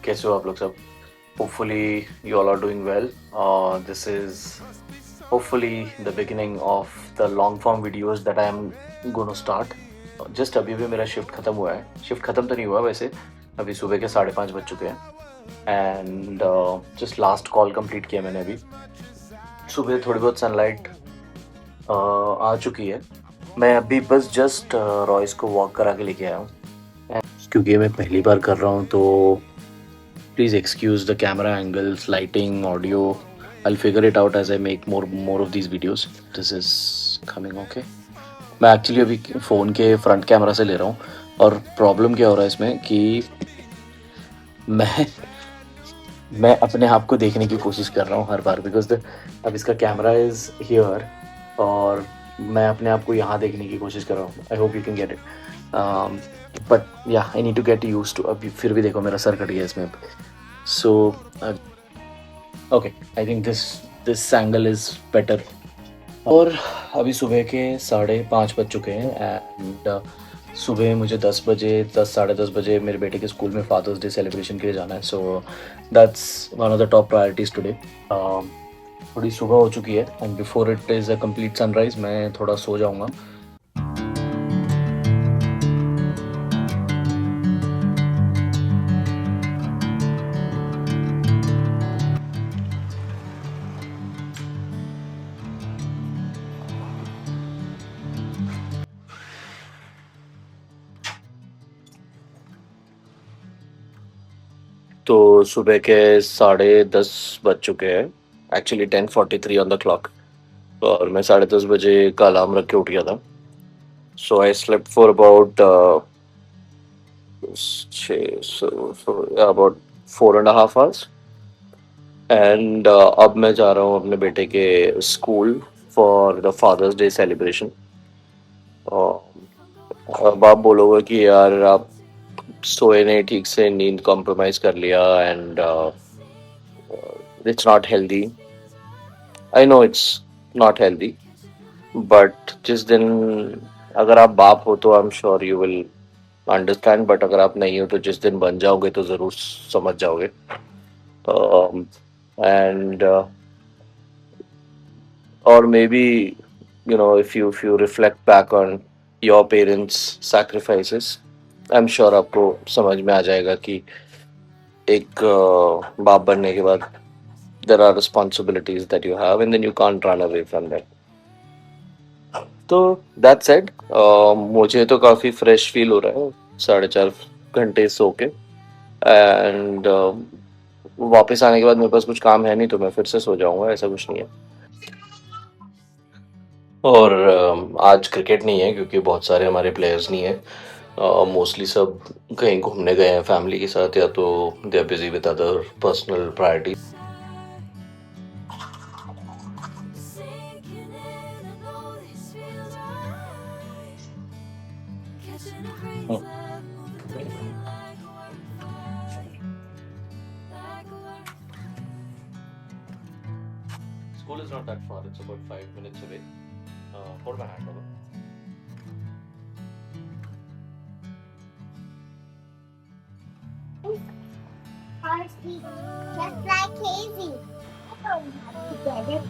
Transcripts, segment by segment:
कैसे हो आप लोग सब? Hopefully you all are doing well. This is hopefully the beginning of the long form videos that I am going to start. Just अभी भी मेरा शिफ्ट ख़त्म हुआ है. शिफ्ट ख़त्म तो नहीं हुआ वैसे, अभी सुबह के 5:30 बज चुके हैं. And just last call complete किया मैंने अभी. सुबह थोड़ी बहुत सनलाइट आ चुकी है. मैं अभी बस जस्ट रॉयस को वॉक करा के लेके आया हूँ. क्योंकि मैं पहली बार कर रहा हूँ तो please excuse the camera angles, lighting, audio. I'll figure it out as I make more of these videos. This is coming okay. मैं एक्चुअली अभी फ़ोन के फ्रंट कैमरा से ले रहा हूँ और प्रॉब्लम क्या हो रहा है इसमें कि मैं अपने आप को देखने की कोशिश कर रहा हूँ हर बार बिकॉज अब इसका कैमरा इज़ हियर और मैं अपने आप को यहाँ देखने की कोशिश कर रहा हूँ. I hope you can get it but yeah I need to get use to. अभी फिर भी देखो मेरा सर कट गया इसमें. So okay, I think this angle is better. और अभी सुबह के 5:30 बज चुके हैं एंड सुबह मुझे 10 साढ़े 10 बजे मेरे बेटे के स्कूल में फादर्स डे सेलिब्रेशन के लिए जाना है. So that's one of the top priorities today. थोड़ी सुबह हो चुकी है and before it is a complete sunrise मैं थोड़ा सो जाऊँगा. तो सुबह के 10:30 बज चुके हैं. Actually 10:43 on the clock. और मैं 10:30 बजे का अलार्म रख के उठ गया था. So I slept for about about 4.5 hours. And अब मैं जा रहा हूँ अपने बेटे के school for the father's day celebration. अब आप बोलोगे कि यार आप सोए नहीं ठीक से, नींद कॉम्प्रोमाइज़ कर लिया and it's not healthy. I know it's not healthy, but जिस दिन अगर आप बाप हो तो I'm sure you will understand, but अगर आप नहीं हो तो जिस दिन बन जाओगे तो ज़रूर समझ जाओगे. And or maybe if you reflect back on your parents' sacrifices, I'm sure आपको समझ में आ जाएगा कि एक बाप बनने के बाद there are responsibilities that you have and then you can't run away from them. तो that said, मुझे तो काफ़ी फ्रेश फील हो रहा है 4.5 घंटे सो के. एंड वापस आने के बाद मेरे पास कुछ काम है नहीं तो मैं फिर से सो जाऊंगा, ऐसा कुछ नहीं है. और आज क्रिकेट नहीं है क्योंकि बहुत सारे हमारे प्लेयर्स नहीं है. मोस्टली सब कहीं घूमने गए हैं फैमिली के साथ या तो they are busy with other personal priority. School is not that far. It's about 5 minutes away. Hold my hand over. Just like Casey. I don't have to get it.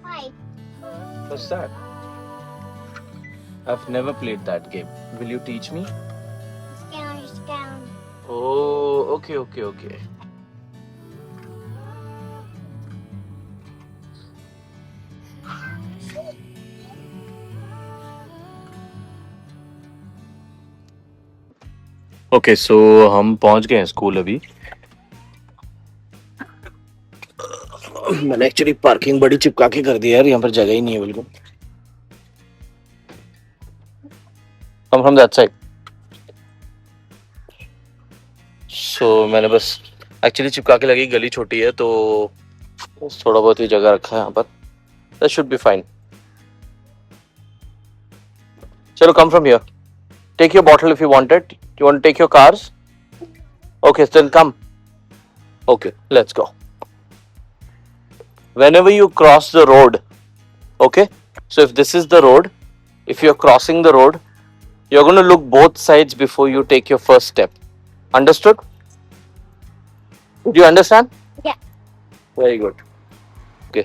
Bye. What's that? I've never played that game. Will you teach me? Scound. Oh, okay. Okay, so हम पहुंच गए हैं school अभी. मैंने actually parking बड़ी चिपका के कर दी यार, यहाँ पर जगह ही नहीं है बिल्कुल. Come from that side. So मैंने बस एक्चुअली चिपका के लगी, गली छोटी है तो थोड़ा बहुत ही जगह रखा है यहाँ पर. That should be fine. चलो, come from here. Take your bottle if you want it. You want to take your cars? Okay, then come. Okay, let's go. Whenever you cross the road, okay? So if this is the road, if you're crossing the road, you're going to look both sides before you take your first step. Understood? Did you understand? Yeah. Very good. Okay.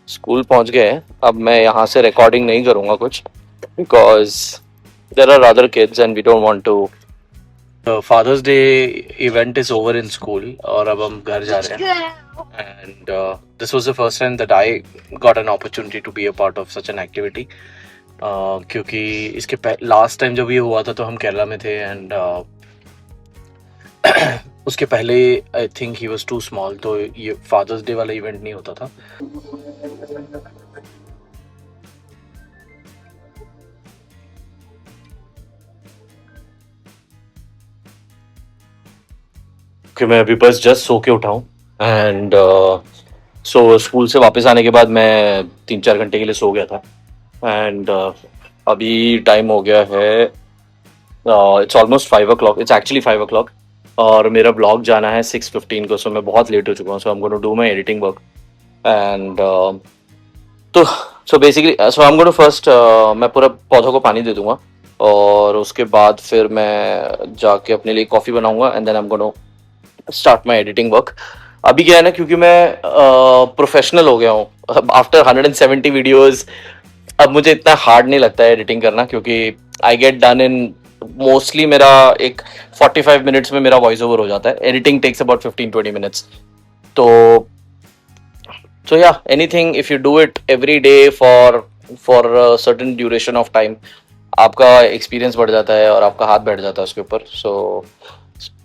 School पहुंच गए हैं. अब मैं यहाँ से recording नहीं करूँगा कुछ, because there are other kids and we don't want to. The Father's Day event is over in school और अब हम घर जा रहे हैं. And this was the first time that I got an opportunity to be a part of such an activity. क्योंकि इसके last time जब ये हुआ था तो हम केरला में थे एंड उसके पहले I think he was too small, तो ये फादर्स डे वाला इवेंट नहीं होता था. कि मैं अभी बस जस्ट सो के उठा हूँ एंड सो स्कूल से वापस आने के बाद मैं 3-4 घंटे के लिए सो गया था एंड अभी टाइम हो गया है, it's almost 5 o'clock, it's actually 5 o'clock और मेरा ब्लॉग जाना है 6:15 को. सो मैं बहुत लेट हो चुका हूँ. So I am gonna do my editing work and तो so basically so I am gonna first मैं पूरा पौधों को पानी दे दूंगा और उसके बाद फिर मैं जाके अपने लिए कॉफ़ी बनाऊंगा and then I am gonna start my editing work. अभी क्या है ना, क्योंकि मैं प्रोफेशनल हो गया हूँ आफ्टर 170 वीडियोज़. अब मुझे इतना हार्ड नहीं लगता है एडिटिंग करना, क्योंकि I get done in mostly मेरा एक 45 मिनट्स में मेरा वॉइस ओवर हो जाता है. Editing takes about 15-20 minutes. तो या anything if you do it every day for certain duration of time, आपका एक्सपीरियंस बढ़ जाता है और आपका हाथ बैठ जाता है उसके ऊपर. सो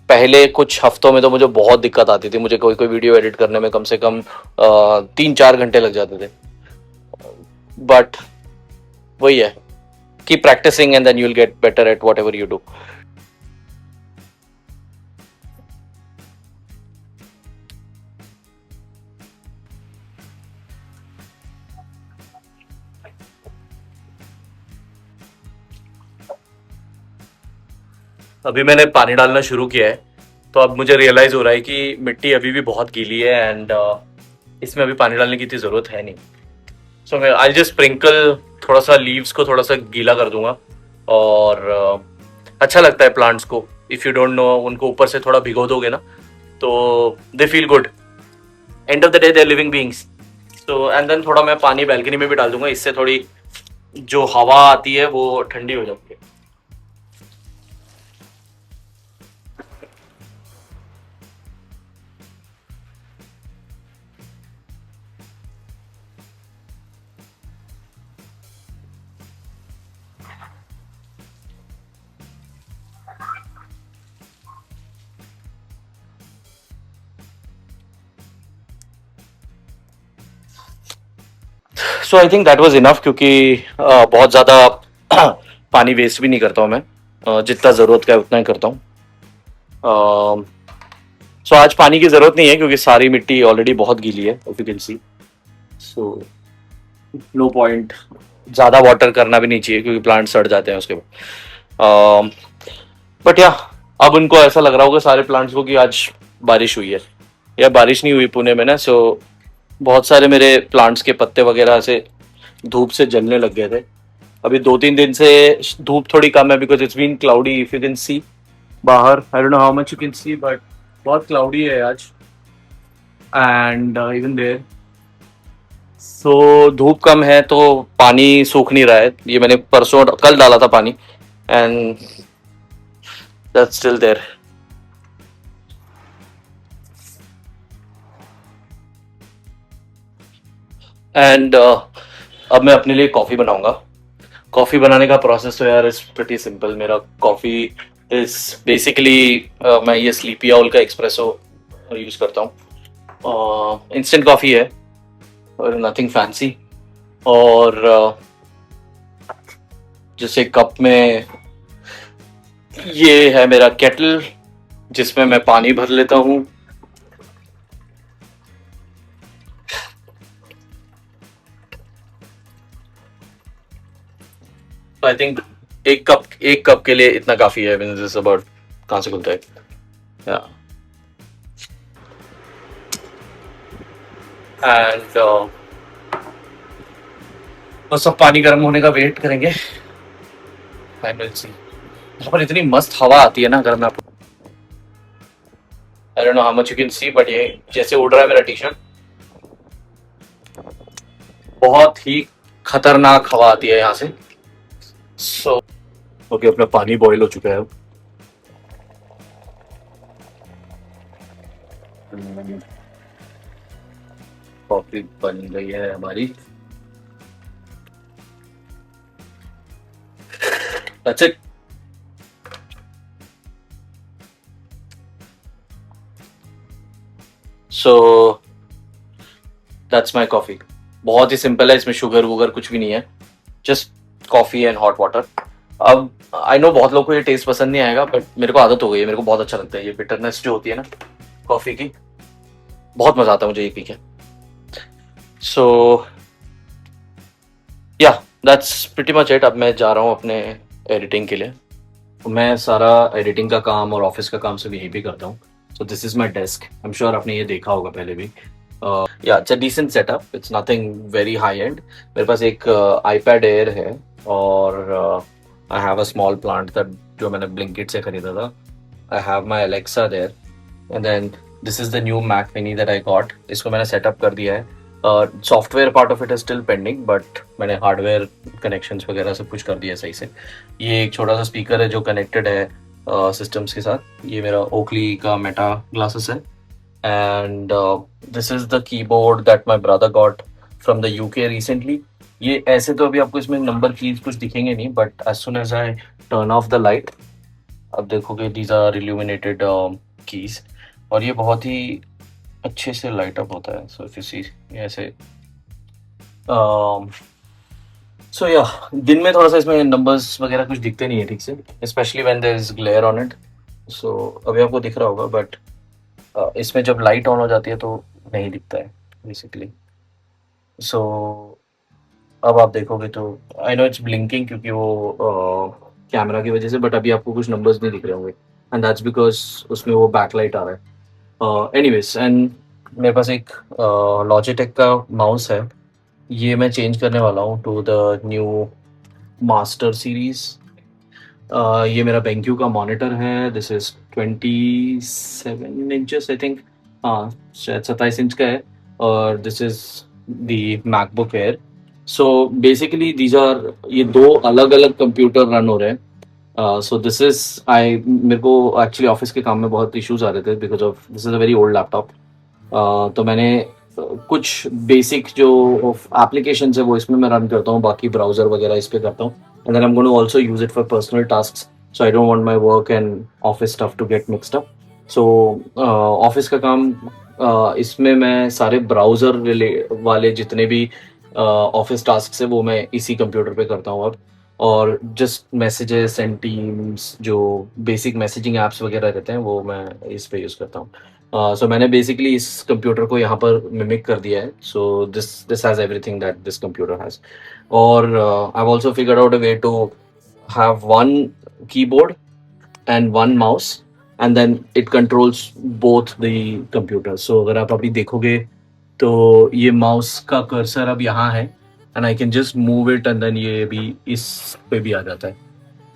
पहले कुछ हफ्तों में तो मुझे बहुत दिक्कत आती थी. मुझे कोई कोई वीडियो एडिट करने में कम से कम 3-4 घंटे लग जाते थे. बट वही है, keep practicing and then you'll get better at whatever you do. अभी मैंने पानी डालना शुरू किया है तो अब मुझे रियलाइज हो रहा है कि मिट्टी अभी भी बहुत गीली है एंड इसमें अभी पानी डालने की इतनी ज़रूरत है नहीं. सो मैं आई जस्ट स्प्रिंकल, थोड़ा सा लीव्स को थोड़ा सा गीला कर दूंगा और अच्छा लगता है प्लांट्स को. इफ़ यू डोंट नो, उनको ऊपर से थोड़ा भिगो दोगे ना तो they feel good. End of the day they are living beings. So and then थोड़ा मैं पानी बैल्कनी में भी डाल दूंगा, इससे थोड़ी जो हवा आती है वो ठंडी हो जाती है. So I think that was enough, क्योंकि बहुत ज़्यादा पानी वेस्ट भी नहीं करता हूँ मैं. जितना ज़रूरत का है उतना ही करता हूँ. सो आज पानी की ज़रूरत नहीं है क्योंकि सारी मिट्टी ऑलरेडी बहुत गीली है, if you can see. So no point, ज़्यादा वाटर करना भी नहीं चाहिए क्योंकि प्लांट सड़ जाते हैं उसके बाद. बट या अब उनको ऐसा लग रहा होगा सारे प्लांट्स को कि आज बारिश हुई है, या बारिश नहीं हुई पुणे में ना. सो बहुत सारे मेरे प्लांट्स के पत्ते वगैरह से धूप से जलने लग गए थे. अभी 2-3 दिन से धूप थोड़ी कम है because it's been cloudy. If you can see बाहर, I don't know how much you can see, but बहुत क्लाउडी है आज एंड इवन देयर. सो धूप कम है तो पानी सूख नहीं रहा है. ये मैंने परसों कल डाला था पानी and that's still there. And अब मैं अपने लिए कॉफ़ी बनाऊंगा. कॉफ़ी बनाने का प्रोसेस तो यार इज प्रिटी सिंपल. मेरा कॉफ़ी इज बेसिकली मैं ये स्लीपी आउल का एक्सप्रेसो यूज़ करता हूँ. इंस्टेंट कॉफ़ी है और नथिंग फैंसी. और जैसे कप में ये है मेरा केटल जिसमें मैं पानी भर लेता हूँ. आई थिंक एक कप के लिए इतना काफी है. अबाउट कहाँ से खुलता है एंड तो सब पानी गर्म होने का वेट करेंगे फाइनल सी यहाँ पर इतनी मस्त हवा आती है ना, अगर मैं आपको आई don't know how much you can see, but ये जैसे उड़ रहा है मेरा टी शर्ट, बहुत ही खतरनाक हवा आती है यहाँ से। सो ओके, अपना पानी बॉईल हो चुका है अब। कॉफी बन गई है हमारी। That's it. So that's my coffee. बहुत ही सिंपल है, इसमें शुगर वुगर कुछ भी नहीं है, just coffee and hot water. अब आई नो बहुत लोग को ये टेस्ट पसंद नहीं आएगा, बट मेरे को आदत हो गई है, मेरे को बहुत अच्छा लगता है ये बिटरनेस जो होती है ना कॉफी की, बहुत मजा आता है मुझे ये पी के। सो या दैट्स प्रीटी मच इट। अब मैं जा रहा हूँ अपने एडिटिंग के लिए। मैं सारा एडिटिंग का काम और ऑफिस का काम सब यहीं पे करता हूँ। So this is my desk. I am sure आपने ये देखा होगा पहले भी। Yeah it's a decent setup, it's nothing very high end. मेरे पास एक आईपैड एयर है और I have a small plant that जो मैंने ब्लिंकिट से खरीदा था। I have my Alexa there and then this is the new Mac mini that I got. इसको मैंने सेटअप कर दिया है। Software part of it is still pending, but मैंने हार्डवेयर कनेक्शंस वगैरह सब कुछ कर दिया है सही से। ये एक छोटा सा स्पीकर है जो कनेक्टेड है सिस्टम्स के साथ। ये मेरा ओकली का मेटा ग्लासेस है and this is the keyboard that my brother got from the UK recently. ये ऐसे तो अभी आपको इसमें नंबर कीज कुछ दिखेंगे नहीं, but as soon as I turn off the light, अब देखोगे दीज आर इल्यूमिनेटेड कीज और ये बहुत ही अच्छे से लाइट अप होता है। सो इफ यू सी ऐसे सो या दिन में थोड़ा सा इसमें नंबर्स वगैरह कुछ दिखते नहीं है ठीक से, specially when there is glare on it. So अभी आपको दिख रहा होगा, बट इसमें जब लाइट ऑन हो जाती है तो नहीं दिखता है बेसिकली। सो अब आप देखोगे तो आई नो इट्स ब्लिंकिंग क्योंकि वो कैमरा की वजह से, बट अभी आपको कुछ नंबर्स नहीं दिख रहे होंगे एंड दैट्स बिकॉज उसमें वो बैकलाइट आ रहा है। एनीवेज एंड मेरे पास एक लॉजिटेक का माउस है। ये मैं चेंज करने वाला हूँ to the new master series. ये मेरा बेंक्यू का मॉनिटर है। This is 27 inches I think, हाँ शायद 27 इंच का है। और this is the MacBook Air. So basically these are, ये दो अलग अलग कंप्यूटर रन हो रहे हैं। सो दिस इज आई मेरे को एक्चुअली ऑफिस के काम में बहुत इश्यूज आ रहे थे because of this is a very old laptop. तो मैंने कुछ बेसिक जो एप्लीकेशन है वो इसमें मैं रन करता हूँ, बाकी ब्राउजर वगैरह इस पे करता हूँ and then I am going to also use it for personal tasks. So I don't want my work and office stuff to get mixed up. So office का काम इसमें मैं सारे ब्राउजर वाले जितने भी ऑफिस टास्क है वो मैं इसी कंप्यूटर पे करता हूँ अब। और जस्ट मैसेजेस एंड टीम्स जो बेसिक मैसेजिंग एप्स वगैरह रहते हैं वो मैं इस पे यूज़ करता हूँ। सो मैंने बेसिकली इस कंप्यूटर को यहाँ पर मिमिक कर दिया है। So this this has everything that this computer has. और I have also figured out a way to have one keyboard and one mouse and then it controls both the computer. So अगर आप अभी देखोगे तो ये mouse का cursor अब यहाँ है and I can just move it and then ये भी इस पे भी आ जाता है।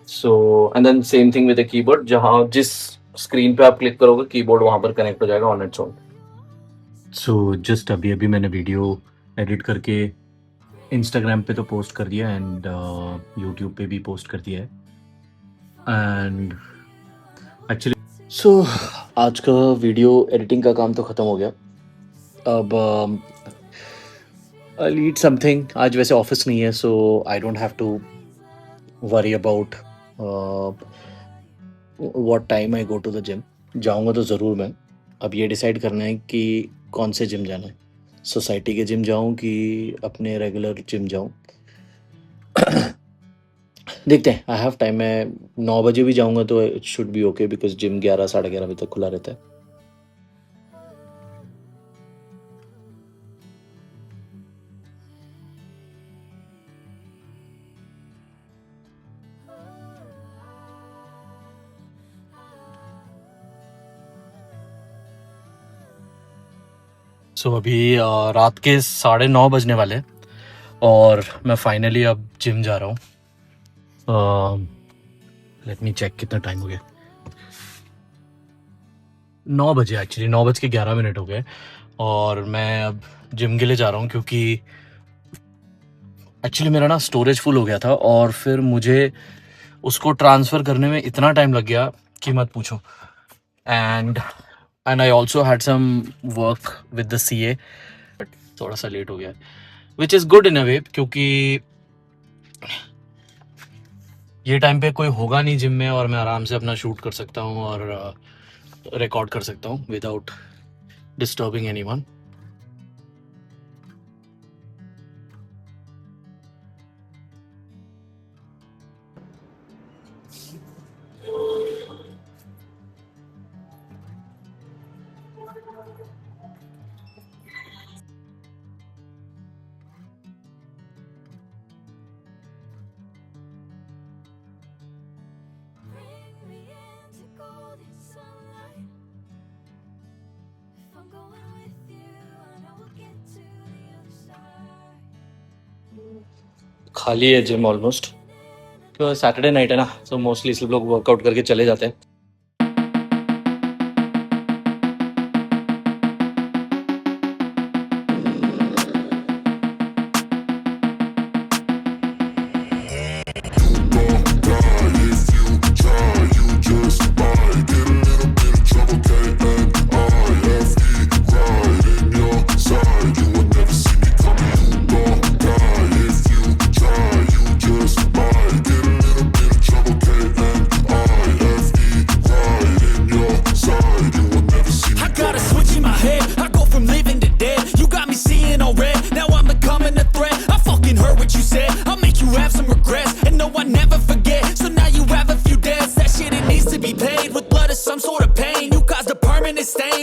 So and then same thing with the keyboard, जहाँ जिस स्क्रीन पे आप क्लिक करोगे कीबोर्ड वहां पर कनेक्ट हो जाएगा on its own. So just अभी अभी मैंने वीडियो एडिट करके इंस्टाग्राम पे तो पोस्ट कर दिया एंड यूट्यूब पे भी पोस्ट कर दिया है एंड एक्चुअली सो आज का वीडियो एडिटिंग का काम तो ख़त्म हो गया। अब आई नीड समथिंग। आज वैसे ऑफिस नहीं है so I don't have to worry about what time I go to the gym. जाऊंगा तो ज़रूर मैं। अब ये डिसाइड करना है कि कौन से जिम जाना है, सोसाइटी के जिम जाऊं कि अपने रेगुलर जिम जाऊं। देखते हैं, आई हैव टाइम। मैं 9 बजे भी जाऊंगा तो it should be okay because gym 11 साढ़े 11 बजे तक खुला रहता है। सो अभी रात के 9:30 बजने वाले हैं और मैं फाइनली अब जिम जा रहा हूँ। लेट मी चेक कितना टाइम हो गया. 9 बजे एक्चुअली 9:11 हो गए और मैं अब जिम के लिए जा रहा हूँ क्योंकि एक्चुअली मेरा ना स्टोरेज फुल हो गया था और फिर मुझे उसको ट्रांसफ़र करने में इतना टाइम लग गया कि मत पूछो. And I also had some work with the CA, but थोड़ा सा लेट हो गया, विच इज़ गुड इन अ वे क्योंकि ये टाइम पे कोई होगा नहीं जिम में और मैं आराम से अपना शूट कर सकता हूँ और रिकॉर्ड कर सकता हूँ विदाउट डिस्टर्बिंग एनीवन. खाली है जिम ऑलमोस्ट, क्योंकि सैटरडे नाइट है ना, तो मोस्टली सब लोग वर्कआउट करके चले जाते हैं.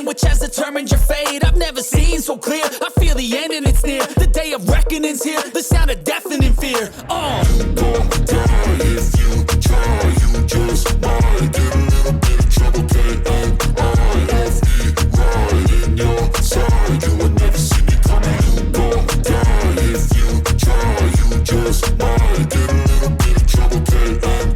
Which has determined your fate. I've never seen so clear. I feel the end and it's near. The day of reckoning's here. The sound of deafening fear. You gon' die if you try. You just might get a little bit of trouble. K-N-I-F-E right in your side. You will never see me coming. You gon' die if you try. You just might get a little bit of trouble. K-N-I-F-E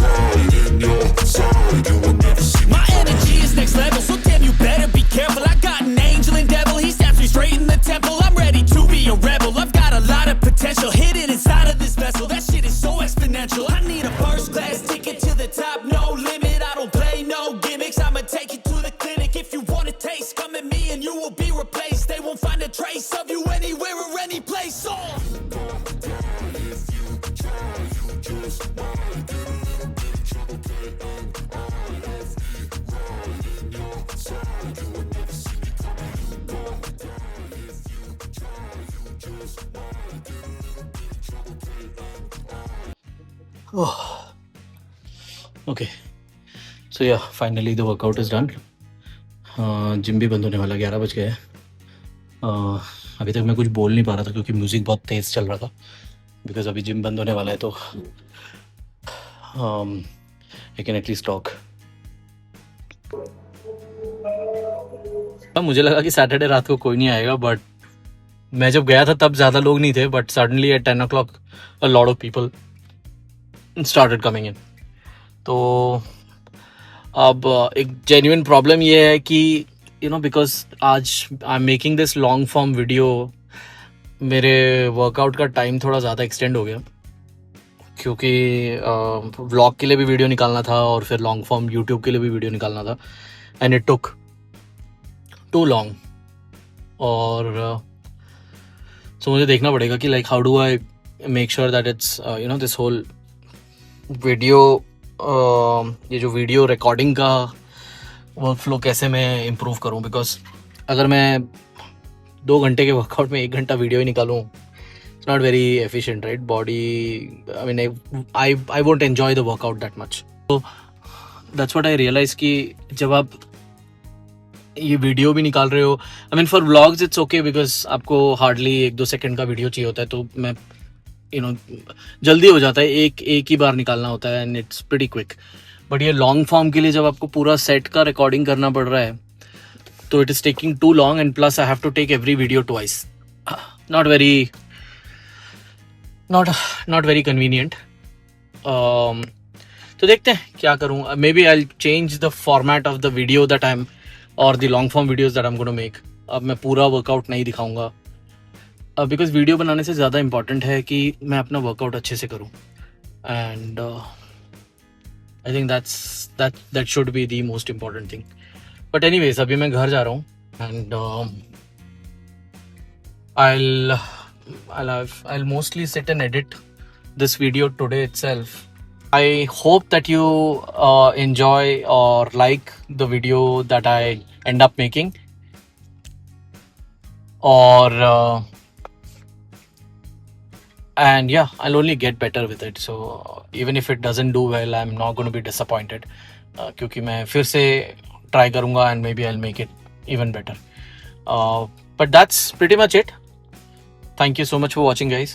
right in your side. You will never see me. My energy is next level, so damn you better be careful. I got an angel and devil, he snaps me straight in the temple. I'm ready to be a rebel, I've got a lot of potential hidden inside of this vessel. That shit is so exponential. I need a first class ticket to the top, no limit. I don't play no gimmicks, I'ma take you to the clinic. If you want a taste, come at me and you will be replaced. They won't find a trace of you anywhere or any place. You gon' die if you try. You just might get a little bit of trouble. K-N-I-F-E right in your side. You will never see me coming. You gon' die if you try. You just might get a little bit of trouble. K-N-I-F-E. Okay, so yeah, finally the workout is done. Gym भी बंद होने वाला 11 बज गए हैं. अभी तक मैं कुछ बोल नहीं पा रहा था क्योंकि म्यूज़िक बहुत तेज़ चल रहा था, बिकॉज अभी जिम बंद होने वाला है तो आई कैन एटलीस्ट टॉक. मुझे लगा कि सैटरडे रात को कोई नहीं आएगा, बट मैं जब गया था तब ज़्यादा लोग नहीं थे, but suddenly eight 10 o'clock a lot of people started coming in. तो अब एक जेन्युइन प्रॉब्लम ये है कि बिकॉज आज I am making this long form video, मेरे वर्कआउट का टाइम थोड़ा ज़्यादा एक्सटेंड हो गया क्योंकि व्लॉग के लिए भी वीडियो निकालना था और फिर लॉन्ग फॉर्म यूट्यूब के लिए भी वीडियो निकालना था, and it took too long. और सो मुझे देखना पड़ेगा कि like how do I make sure that it's this whole video, ये जो वीडियो रिकॉर्डिंग का वर्क फ्लो कैसे मैं इम्प्रूव करूँ. बिकॉज अगर मैं 2 घंटे के वर्कआउट में 1 घंटा वीडियो ही निकालूँ, it's not very efficient, right? Body, I mean, I won't enjoy the workout that much. So that's what I realized कि जब आप ये वीडियो भी निकाल रहे हो, I mean for vlogs it's okay because आपको hardly 1-2 सेकंड का वीडियो चाहिए होता है, तो मैं जल्दी हो जाता है, एक ही बार निकालना होता है and it's pretty quick. But ये लॉन्ग फॉर्म के लिए जब आपको पूरा सेट का रिकॉर्डिंग करना पड़ रहा है तो it is taking too long, and plus I have to take every video twice. Not very convenient. तो देखते हैं क्या करूँ. Maybe I change the format of the video that I am और the long form videos that I am gonna make. अब मैं पूरा workout नहीं दिखाऊंगा बिकॉज वीडियो बनाने से ज़्यादा इंपॉर्टेंट है कि मैं अपना वर्कआउट अच्छे से करूँ. And I think that should be the most important thing. But anyways अभी मैं घर जा रहा हूँ and I'll mostly sit and edit this video today itself. I hope that you enjoy or like the video that I end up making, or and yeah, I'll only get better with it. So even if it doesn't do well, I'm not going to be disappointed क्योंकि मैं फिर से try करूँगा and maybe I'll make it even better. But that's pretty much it. Thank you so much for watching, guys.